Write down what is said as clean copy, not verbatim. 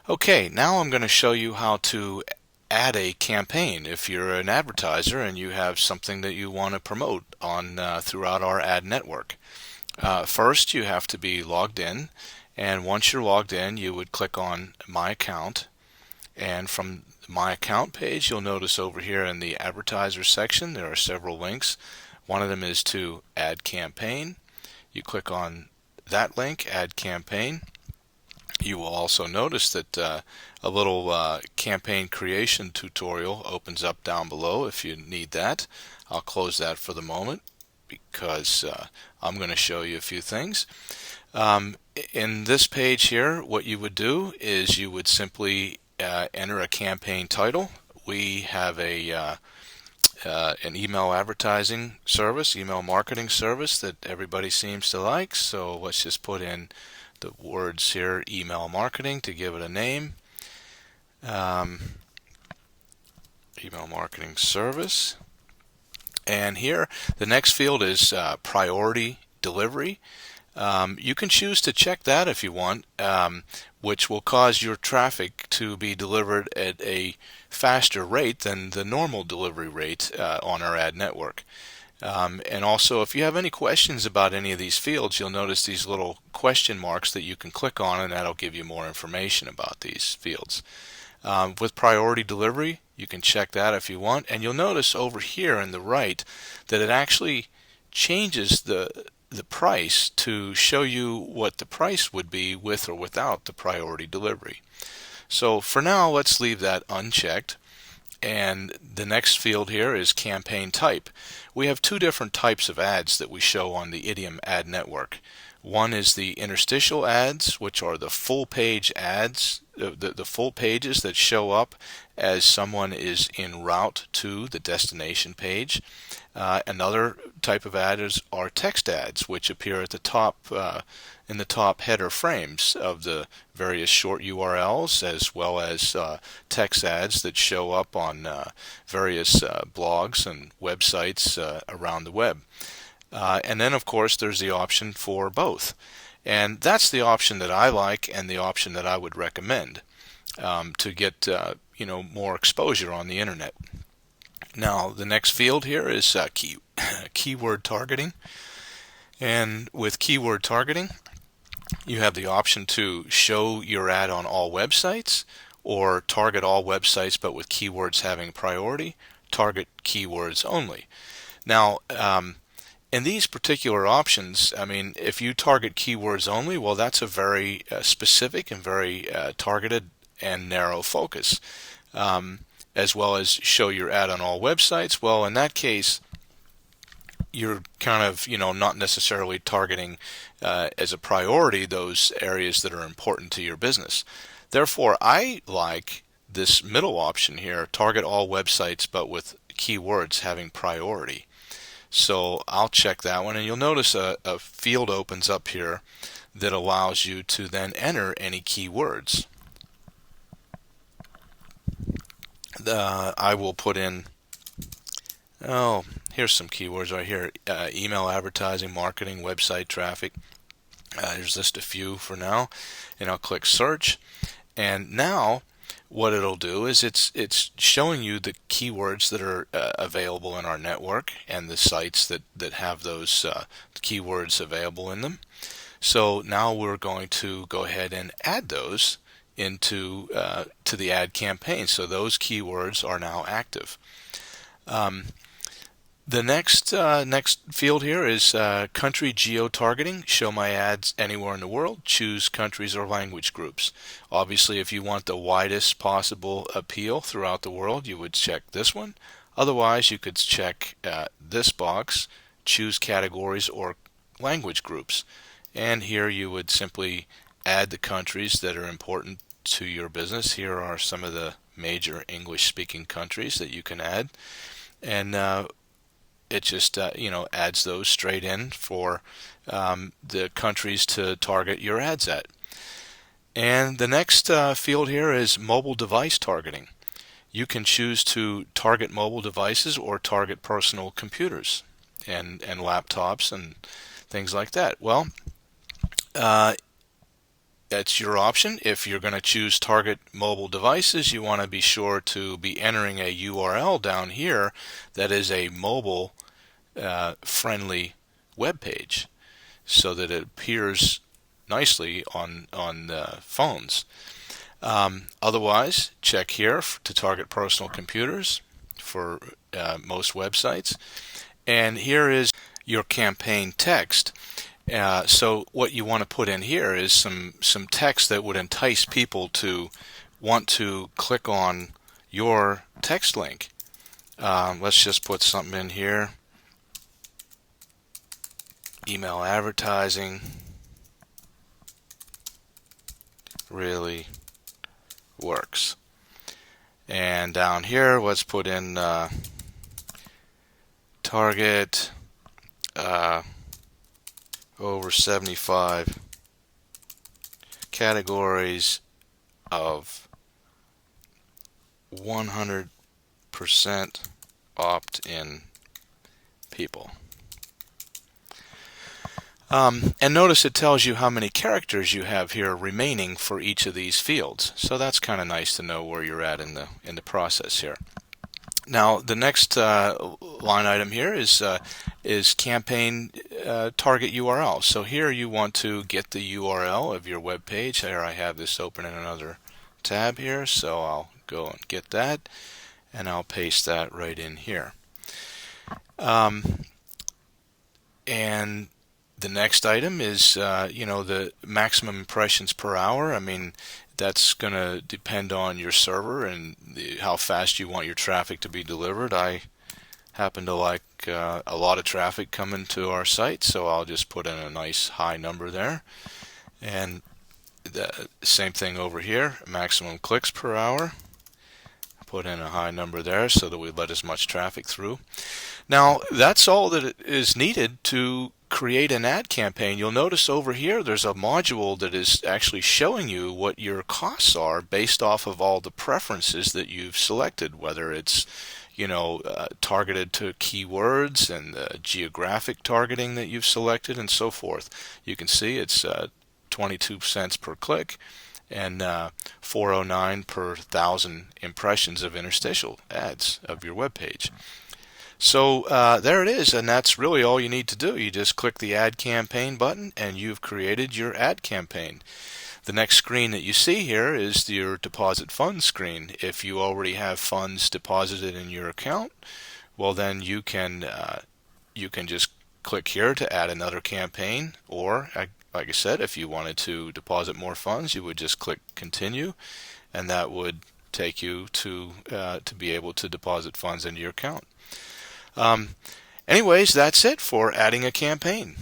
Okay, now I'm going to show you how to add a campaign if you're an advertiser and you have something that you want to promote on throughout our ad network. First, you have to be logged in, and once you're logged in, you would click on My Account, and from My Account page, you'll notice over here in the Advertiser section there are several links. One of them is to Add Campaign. You click on that link, Add Campaign. You will also notice that a little campaign creation tutorial opens up down below if you need that. I'll close that for the moment because I'm going to show you a few things. In this page here, what you would do is you would simply enter a campaign title. We have an email advertising service, email marketing service that everybody seems to like. So let's just put in the words here, email marketing, to give it a name. Email marketing service. And here, the next field is priority delivery. You can choose to check that if you want, which will cause your traffic to be delivered at a faster rate than the normal delivery rate on our ad network. And also, if you have any questions about any of these fields, you'll notice these little question marks that you can click on, and that'll give you more information about these fields. With priority delivery, you can check that if you want, and you'll notice over here on the right that it actually changes the price to show you what the price would be with or without the priority delivery. So for now, let's leave that unchecked. And the next field here is campaign type. We have two different types of ads that we show on the Ity.im ad network. One is the interstitial ads, which are the full page ads, the full pages that show up as someone is en route to the destination page. Another type of ads are text ads, which appear at the top in the top header frames of the various short URLs, as well as text ads that show up on various blogs and websites around the web. And then, of course, there's the option for both. And that's the option that I like and the option that I would recommend to get more exposure on the internet. Now, the next field here is keyword targeting. And with keyword targeting, you have the option to show your ad on all websites, or target all websites but with keywords having priority, target keywords only. Now, in these particular options, I mean, if you target keywords only, well, that's a very specific and very targeted and narrow focus. As well as show your ad on all websites, well, in that case, you're kind of, not necessarily targeting as a priority those areas that are important to your business. Therefore, I like this middle option here, target all websites but with keywords having priority. So I'll check that one, and you'll notice a field opens up here that allows you to then enter any keywords. I will put in, here's some keywords right here, email advertising, marketing, website traffic. There's just a few for now, and I'll click search, and now what it'll do is it's showing you the keywords that are available in our network and the sites that have those keywords available in them. So now we're going to go ahead and add those into to the ad campaign. So those keywords are now active. The next field here is country geo-targeting. Show my ads anywhere in the world. Choose countries or language groups. Obviously, if you want the widest possible appeal throughout the world, you would check this one. Otherwise, you could check this box, choose categories or language groups. And here you would simply add the countries that are important to your business. Here are some of the major English-speaking countries that you can add. And it just adds those straight in for the countries to target your ads at. And the next field here is mobile device targeting. You can choose to target mobile devices or target personal computers and laptops and things like that. Well, That's your option. If you're going to choose target mobile devices, you want to be sure to be entering a URL down here that is a mobile friendly web page so that it appears nicely on phones. Otherwise, check here to target personal computers for most websites. And here is your campaign text. So what you want to put in here is some text that would entice people to want to click on your text link. Let's just put something in here. Email advertising really works. And down here, let's put in target over 75 categories of 100% opt-in people. And notice it tells you how many characters you have here remaining for each of these fields. So that's kind of nice to know where you're at in the process here. Now the next line item here is campaign target URL. So here you want to get the URL of your web page. Here I have this open in another tab here, so I'll go and get that, and I'll paste that right in here. And the next item is the maximum impressions per hour. I mean, that's going to depend on your server and how fast you want your traffic to be delivered. I happen to like a lot of traffic coming to our site, so I'll just put in a nice high number there. And the same thing over here, maximum clicks per hour. Put in a high number there so that we let as much traffic through. Now that's all that is needed to create an ad campaign. You'll notice over here there's a module that is actually showing you what your costs are based off of all the preferences that you've selected, whether it's targeted to keywords and the geographic targeting that you've selected and so forth. You can see it's 22 cents per click and 409 per 1,000 impressions of interstitial ads of your web page. So there it is, and that's really all you need to do. You just click the Add Campaign button and you've created your ad campaign. The next screen that you see here is your deposit funds screen. If you already have funds deposited in your account, well then you can just click here to add another campaign, or like I said, if you wanted to deposit more funds, you would just click Continue, and that would take you to be able to deposit funds into your account. Anyways, that's it for adding a campaign.